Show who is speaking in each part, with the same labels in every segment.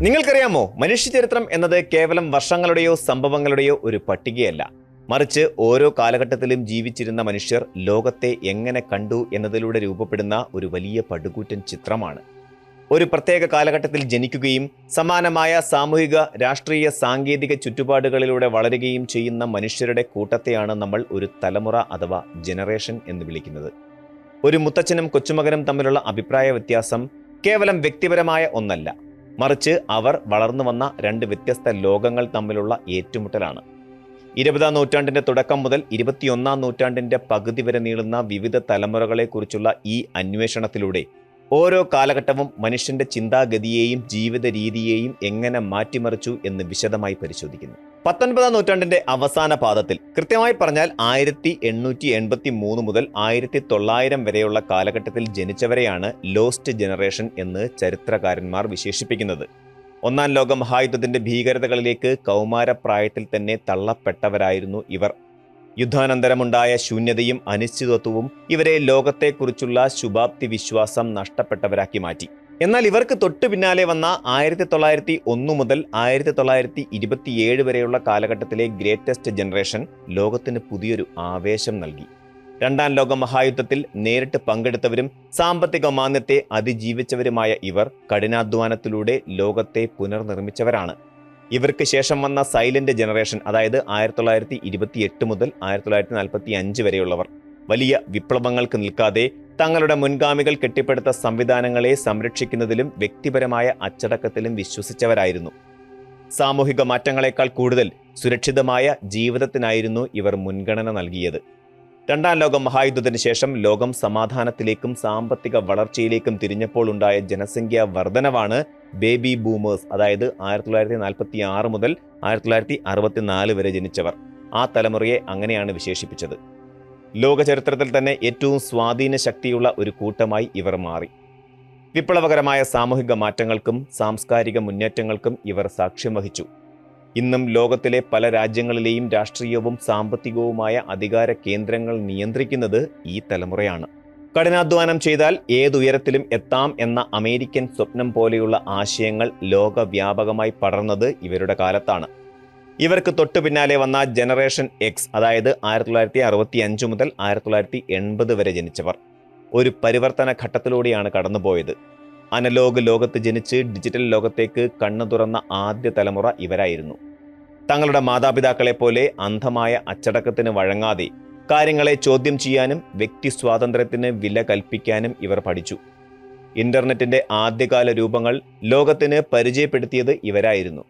Speaker 1: നിങ്ങൾക്കറിയാമോ, മനുഷ്യചരിത്രം എന്നത് കേവലം വർഷങ്ങളുടെയോ സംഭവങ്ങളുടെയോ ഒരു പട്ടികയല്ല. മറിച്ച് ഓരോ കാലഘട്ടത്തിലും ജീവിച്ചിരുന്ന മനുഷ്യർ ലോകത്തെ എങ്ങനെ കണ്ടു എന്നതിലൂടെ രൂപപ്പെടുന്ന ഒരു വലിയ പടുകൂറ്റൻ ചിത്രമാണ്. ഒരു പ്രത്യേക കാലഘട്ടത്തിൽ ജനിക്കുകയും സമാനമായ സാമൂഹിക, രാഷ്ട്രീയ, സാങ്കേതിക ചുറ്റുപാടുകളിലൂടെ വളരുകയും ചെയ്യുന്ന മനുഷ്യരുടെ കൂട്ടത്തെയാണ് നമ്മൾ ഒരു തലമുറ അഥവാ ജനറേഷൻ എന്ന് വിളിക്കുന്നത്. ഒരു മുത്തച്ഛനും കൊച്ചുമകനും തമ്മിലുള്ള അഭിപ്രായ വ്യത്യാസം കേവലം വ്യക്തിപരമായ ഒന്നല്ല, മറിച്ച് അവർ വളർന്നു വന്ന രണ്ട് വ്യത്യസ്ത ലോകങ്ങൾ തമ്മിലുള്ള ഏറ്റുമുട്ടലാണ്. 20-ാം നൂറ്റാണ്ടിന്റെ തുടക്കം മുതൽ 21-ാം നൂറ്റാണ്ടിന്റെ പകുതി വരെ നീളുന്ന വിവിധ തലമുറകളെക്കുറിച്ചുള്ള ഈ അന്വേഷണത്തിലൂടെ ഓരോ കാലഘട്ടവും മനുഷ്യന്റെ ചിന്താഗതിയെയും ജീവിത രീതിയെയും എങ്ങനെ മാറ്റിമറിച്ചു എന്ന് വിശദമായി പരിശോധിക്കുന്നു. 19-ാം നൂറ്റാണ്ടിന്റെ അവസാന പാദത്തിൽ, കൃത്യമായി പറഞ്ഞാൽ 1883 മുതൽ 1900 വരെയുള്ള കാലഘട്ടത്തിൽ ജനിച്ചവരെയാണ് ലോസ്റ്റ് ജനറേഷൻ എന്ന് ചരിത്രകാരന്മാർ വിശേഷിപ്പിക്കുന്നത്. ഒന്നാം ലോക മഹായുദ്ധത്തിന്റെ ഭീകരതകളിലേക്ക് കൗമാരപ്രായത്തിൽ തന്നെ തള്ളപ്പെട്ടവരായിരുന്നു ഇവർ. യുദ്ധാനന്തരമുണ്ടായ ശൂന്യതയും അനിശ്ചിതത്വവും ഇവരെ ലോകത്തെക്കുറിച്ചുള്ള ശുഭാപ്തി വിശ്വാസം നഷ്ടപ്പെട്ടവരാക്കി മാറ്റി. എന്നാൽ ഇവർക്ക് തൊട്ടു പിന്നാലെ വന്ന 1901 മുതൽ 1927 വരെയുള്ള കാലഘട്ടത്തിലെ ഗ്രേറ്റസ്റ്റ് ജനറേഷൻ ലോകത്തിന് പുതിയൊരു ആവേശം നൽകി. രണ്ടാം ലോക മഹായുദ്ധത്തിൽ നേരിട്ട് പങ്കെടുത്തവരും സാമ്പത്തിക മാന്ദ്യത്തെ അതിജീവിച്ചവരുമായ ഇവർ കഠിനാധ്വാനത്തിലൂടെ ലോകത്തെ പുനർനിർമ്മിച്ചവരാണ്. ഇവർക്ക് ശേഷം വന്ന സൈലന്റ് ജനറേഷൻ, അതായത് 1928 മുതൽ 1945 വരെയുള്ളവർ, വലിയ വിപ്ലവങ്ങൾക്ക് നിൽക്കാതെ തങ്ങളുടെ മുൻഗാമികൾ കെട്ടിപ്പടുത്ത സംവിധാനങ്ങളെ സംരക്ഷിക്കുന്നതിലും വ്യക്തിപരമായ അച്ചടക്കത്തിലും വിശ്വസിച്ചവരായിരുന്നു. സാമൂഹിക മാറ്റങ്ങളെക്കാൾ കൂടുതൽ സുരക്ഷിതമായ ജീവിതത്തിനായിരുന്നു ഇവർ മുൻഗണന നൽകിയത്. രണ്ടാം ലോക മഹായുദ്ധത്തിന് ശേഷം ലോകം സമാധാനത്തിലേക്കും സാമ്പത്തിക വളർച്ചയിലേക്കും തിരിഞ്ഞപ്പോൾ ഉണ്ടായ ജനസംഖ്യാ വർധനവാണ് ബേബി ബൂമേഴ്സ്, അതായത് 1946 മുതൽ 1964 വരെ ജനിച്ചവർ. ആ തലമുറയെ അങ്ങനെയാണ് വിശേഷിപ്പിച്ചത്. ലോക ചരിത്രത്തിൽ തന്നെ ഏറ്റവും സ്വാധീന ശക്തിയുള്ള ഒരു കൂട്ടമായി ഇവർ മാറി. വിപ്ലവകരമായ സാമൂഹിക മാറ്റങ്ങൾക്കും സാംസ്കാരിക മുന്നേറ്റങ്ങൾക്കും ഇവർ സാക്ഷ്യം വഹിച്ചു. ഇന്നും ലോകത്തിലെ പല രാജ്യങ്ങളിലെയും രാഷ്ട്രീയവും സാമ്പത്തികവുമായ അധികാര കേന്ദ്രങ്ങൾ നിയന്ത്രിക്കുന്നത് ഈ തലമുറയാണ്. കഠിനാധ്വാനം ചെയ്താൽ ഏതുയരത്തിലും എത്താം എന്ന അമേരിക്കൻ സ്വപ്നം പോലെയുള്ള ആശയങ്ങൾ ലോകവ്യാപകമായി പടർന്നത് ഇവരുടെ കാലത്താണ്. ഇവർക്ക് തൊട്ടു പിന്നാലെ വന്ന ജനറേഷൻ എക്സ്, അതായത് 1965 മുതൽ 1980 വരെ ജനിച്ചവർ, ഒരു പരിവർത്തന ഘട്ടത്തിലൂടെയാണ് കടന്നുപോയത്. അനലോഗ് ലോകത്ത് ജനിച്ച് ഡിജിറ്റൽ ലോകത്തേക്ക് കണ്ണു തുറന്ന ആദ്യ തലമുറ ഇവരായിരുന്നു. തങ്ങളുടെ മാതാപിതാക്കളെ പോലെ അന്ധമായ അച്ചടക്കത്തിന് വഴങ്ങാതെ കാര്യങ്ങളെ ചോദ്യം ചെയ്യാനും വ്യക്തി സ്വാതന്ത്ര്യത്തിന് വില കൽപ്പിക്കാനും ഇവർ പഠിച്ചു. ഇന്റർനെറ്റിന്റെ ആദ്യകാല രൂപങ്ങൾ ലോകത്തിന് പരിചയപ്പെടുത്തിയത് ഇവരായിരുന്നു.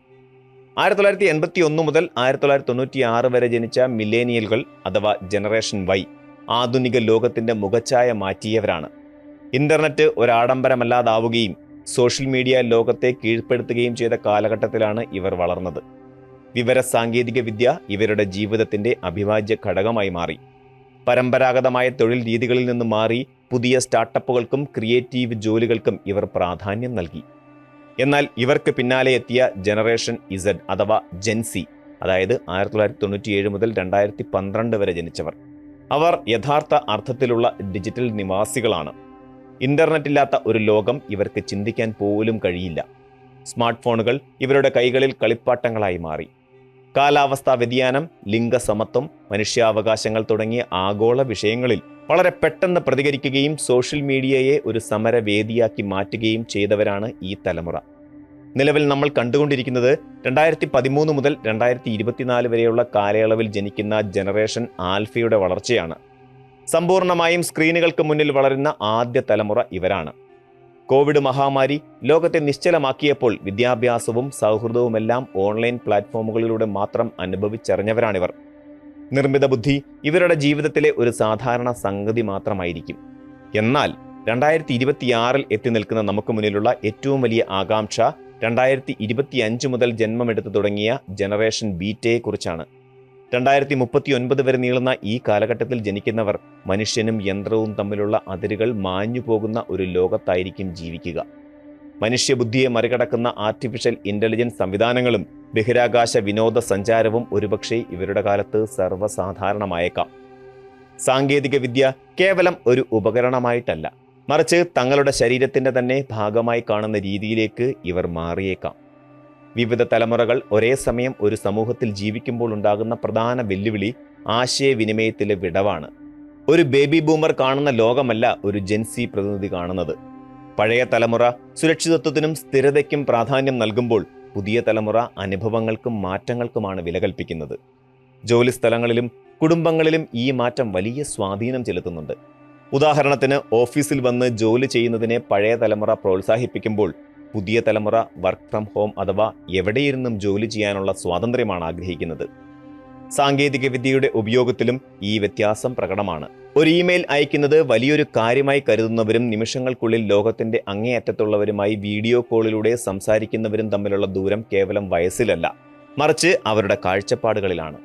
Speaker 1: 1981 മുതൽ 1996 വരെ ജനിച്ച മില്ലേനിയലുകൾ അഥവാ ജനറേഷൻ വൈ ആധുനിക ലോകത്തിന്റെ മുഖച്ഛായ മാറ്റിയവരാണ്. ഇന്റർനെറ്റ് ഒരാഡംബരമല്ലാതാവുകയും സോഷ്യൽ മീഡിയ ലോകത്തെ കീഴ്പ്പെടുത്തുകയും ചെയ്ത കാലഘട്ടത്തിലാണ് ഇവർ വളർന്നത്. വിവര സാങ്കേതിക വിദ്യ ഇവരുടെ ജീവിതത്തിന്റെ അവിഭാജ്യ ഘടകമായി മാറി. പരമ്പരാഗതമായ തൊഴിൽ രീതികളിൽ നിന്ന് മാറി പുതിയ സ്റ്റാർട്ടപ്പുകൾക്കും ക്രിയേറ്റീവ് ജോലികൾക്കും ഇവർ പ്രാധാന്യം നൽകി. എന്നാൽ ഇവർക്ക് പിന്നാലെ എത്തിയ ജനറേഷൻ ഇസഡ് അഥവാ ജെൻസി, അതായത് 1997 മുതൽ 2012 വരെ ജനിച്ചവർ, അവർ യഥാർത്ഥ അർത്ഥത്തിലുള്ള ഡിജിറ്റൽ നിവാസികളാണ്. ഇന്റർനെറ്റ് ഇല്ലാത്ത ഒരു ലോകം ഇവർക്ക് ചിന്തിക്കാൻ പോലും കഴിയില്ല. സ്മാർട്ട് ഫോണുകൾ ഇവരുടെ കൈകളിൽ കളിപ്പാട്ടങ്ങളായി മാറി. കാലാവസ്ഥാ വ്യതിയാനം, ലിംഗസമത്വം, മനുഷ്യാവകാശങ്ങൾ തുടങ്ങിയ ആഗോള വിഷയങ്ങളിൽ വളരെ പെട്ടെന്ന് പ്രതികരിക്കുകയും സോഷ്യൽ മീഡിയയെ ഒരു സമരവേദിയാക്കി മാറ്റുകയും ചെയ്തവരാണ് ഈ തലമുറ. നിലവിൽ നമ്മൾ കണ്ടുകൊണ്ടിരിക്കുന്നത് 2013 മുതൽ 2024 വരെയുള്ള കാലയളവിൽ ജനിക്കുന്ന ജനറേഷൻ ആൽഫയുടെ വളർച്ചയാണ്. സമ്പൂർണമായും സ്ക്രീനുകൾക്ക് മുന്നിൽ വളരുന്ന ആദ്യ തലമുറ ഇവരാണ്. കോവിഡ് മഹാമാരി ലോകത്തെ നിശ്ചലമാക്കിയപ്പോൾ വിദ്യാഭ്യാസവും സൗഹൃദവുമെല്ലാം ഓൺലൈൻ പ്ലാറ്റ്ഫോമുകളിലൂടെ മാത്രം അനുഭവിച്ചറിഞ്ഞവരാണിവർ. നിർമ്മിത ബുദ്ധി ഇവരുടെ ജീവിതത്തിലെ ഒരു സാധാരണ സംഗതി മാത്രമായിരിക്കും. എന്നാൽ 2026 എത്തി നിൽക്കുന്ന നമുക്ക് മുന്നിലുള്ള ഏറ്റവും വലിയ ആകാംക്ഷ 2025 മുതൽ ജന്മമെടുത്തു തുടങ്ങിയ ജനറേഷൻ ബീറ്റയെക്കുറിച്ചാണ്. 2039 വരെ നീളുന്ന ഈ കാലഘട്ടത്തിൽ ജനിക്കുന്നവർ മനുഷ്യനും യന്ത്രവും തമ്മിലുള്ള അതിരുകൾ മാഞ്ഞു പോകുന്ന ഒരു ലോകത്തായിരിക്കും ജീവിക്കുക. മനുഷ്യബുദ്ധിയെ മറികടക്കുന്ന ആർട്ടിഫിഷ്യൽ ഇന്റലിജൻസ് സംവിധാനങ്ങളും ബഹിരാകാശ വിനോദസഞ്ചാരവും ഒരുപക്ഷെ ഇവരുടെ കാലത്ത് സർവ്വസാധാരണമായേക്കാം. സാങ്കേതിക വിദ്യ കേവലം ഒരു ഉപകരണമായിട്ടല്ല, മറിച്ച് തങ്ങളുടെ ശരീരത്തിന്റെ തന്നെ ഭാഗമായി കാണുന്ന രീതിയിലേക്ക് ഇവർ മാറിയേക്കാം. വിവിധ തലമുറകൾ ഒരേ സമയം ഒരു സമൂഹത്തിൽ ജീവിക്കുമ്പോൾ ഉണ്ടാകുന്ന പ്രധാന വെല്ലുവിളി ആശയവിനിമയത്തിലെ വിടവാണ്. ഒരു ബേബി ബൂമർ കാണുന്ന ലോകമല്ല ഒരു ജെൻസി പ്രതിനിധി കാണുന്നത്. പഴയ തലമുറ സുരക്ഷിതത്വത്തിനും സ്ഥിരതയ്ക്കും പ്രാധാന്യം നൽകുമ്പോൾ പുതിയ തലമുറ അനുഭവങ്ങൾക്കും മാറ്റങ്ങൾക്കുമാണ് വില കൽപ്പിക്കുന്നത്. ജോലിസ്ഥലങ്ങളിലും കുടുംബങ്ങളിലും ഈ മാറ്റം വലിയ സ്വാധീനം ചെലുത്തുന്നുണ്ട്. ഉദാഹരണത്തിന്, ഓഫീസിൽ വന്ന് ജോലി ചെയ്യുന്നതിനെ പഴയ തലമുറ പ്രോത്സാഹിപ്പിക്കുമ്പോൾ പുതിയ തലമുറ വർക്ക് ഫ്രം ഹോം അഥവാ എവിടെയിരുന്നും ജോലി ചെയ്യാനുള്ള സ്വാതന്ത്ര്യമാണ് ആഗ്രഹിക്കുന്നത്. സാങ്കേതിക വിദ്യയുടെ ഉപയോഗത്തിലും ഈ വ്യത്യാസം പ്രകടമാണ്. ഒരു ഇമെയിൽ അയക്കുന്നത് വലിയൊരു കാര്യമായി കരുതുന്നവരും നിമിഷങ്ങൾക്കുള്ളിൽ ലോകത്തിന്റെ അങ്ങേയറ്റത്തുള്ളവരുമായി വീഡിയോ കോളിലൂടെ സംസാരിക്കുന്നവരും തമ്മിലുള്ള ദൂരം കേവലം വയസ്സിലല്ല, മറിച്ച് അവരുടെ കാഴ്ചപ്പാടുകളിലാണ്.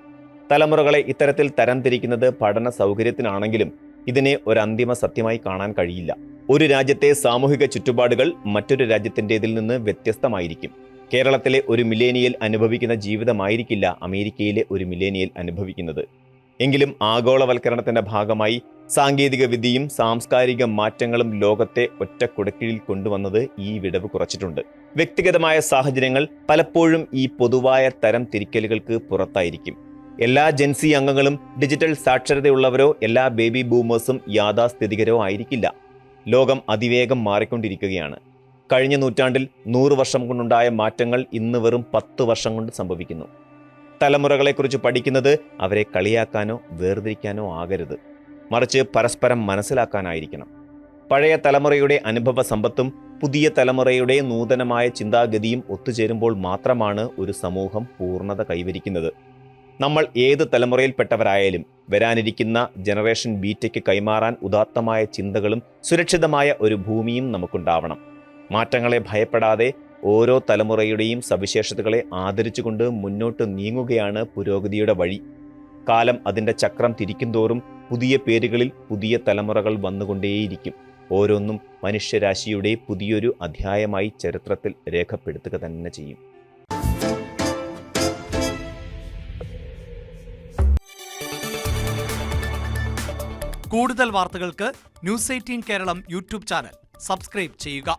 Speaker 1: തലമുറകളെ ഇത്തരത്തിൽ തരംതിരിക്കുന്നത് പഠന സൗകര്യത്തിനാണെങ്കിലും ഇതിനെ ഒരു അന്തിമ സത്യമായി കാണാൻ കഴിയില്ല. ഒരു രാജ്യത്തെ സാമൂഹിക ചുറ്റുപാടുകൾ മറ്റൊരു രാജ്യത്തിൻ്റെതിൽ നിന്ന് വ്യത്യസ്തമായിരിക്കും. കേരളത്തിലെ ഒരു മില്ലേനിയൽ അനുഭവിക്കുന്ന ജീവിതമായിരിക്കില്ല അമേരിക്കയിലെ ഒരു മില്ലേനിയൽ അനുഭവിക്കുന്നത്. എങ്കിലും ആഗോളവൽക്കരണത്തിന്റെ ഭാഗമായി സാങ്കേതിക വിദ്യയും സാംസ്കാരിക മാറ്റങ്ങളും ലോകത്തെ ഒറ്റക്കുടക്കീഴിൽ കൊണ്ടുവന്നത് ഈ വിടവ് കുറച്ചിട്ടുണ്ട്. വ്യക്തിഗതമായ സാഹചര്യങ്ങൾ പലപ്പോഴും ഈ പൊതുവായ തരം തിരിക്കലുകൾക്ക് പുറത്തായിരിക്കും. എല്ലാ ജെൻസി അംഗങ്ങളും ഡിജിറ്റൽ സാക്ഷരതയുള്ളവരോ എല്ലാ ബേബി ബൂമേഴ്സും യാഥാസ്ഥിതികരോ ആയിരിക്കില്ല. ലോകം അതിവേഗം മാറിക്കൊണ്ടിരിക്കുകയാണ്. കഴിഞ്ഞ നൂറ്റാണ്ടിൽ 100 വർഷം കൊണ്ടുണ്ടായ മാറ്റങ്ങൾ ഇന്ന് വെറും 10 വർഷം കൊണ്ട് സംഭവിക്കുന്നു. തലമുറകളെക്കുറിച്ച് പഠിക്കുന്നത് അവരെ കളിയാക്കാനോ വേർതിരിക്കാനോ ആകരുത്, മറിച്ച് പരസ്പരം മനസ്സിലാക്കാനായിരിക്കണം. പഴയ തലമുറയുടെ അനുഭവ സമ്പത്തും പുതിയ തലമുറയുടെ നൂതനമായ ചിന്താഗതിയും ഒത്തുചേരുമ്പോൾ മാത്രമാണ് ഒരു സമൂഹം പൂർണ്ണത കൈവരിക്കുന്നത്. നമ്മൾ ഏത് തലമുറയിൽപ്പെട്ടവരായാലും വരാനിരിക്കുന്ന ജനറേഷൻ ബീറ്റയ്ക്ക് കൈമാറാൻ ഉദാത്തമായ ചിന്തകളും സുരക്ഷിതമായ ഒരു ഭൂമിയും നമുക്കുണ്ടാവണം. മാറ്റങ്ങളെ ഭയപ്പെടാതെ ഓരോ തലമുറയുടെയും സവിശേഷതകളെ ആദരിച്ചുകൊണ്ട് മുന്നോട്ട് നീങ്ങുകയാണ് പുരോഗതിയുടെ വഴി. കാലം അതിൻ്റെ ചക്രം തിരിക്കുന്തോറും പുതിയ പേരുകളിൽ പുതിയ തലമുറകൾ വന്നുകൊണ്ടേയിരിക്കും. ഓരോന്നും മനുഷ്യരാശിയുടെ പുതിയൊരു അധ്യായമായി ചരിത്രത്തിൽ രേഖപ്പെടുത്തുക തന്നെ ചെയ്യും.
Speaker 2: കൂടുതൽ വാർത്തകൾക്ക് news 18 Keralam YouTube channel subscribe ചെയ്യുക.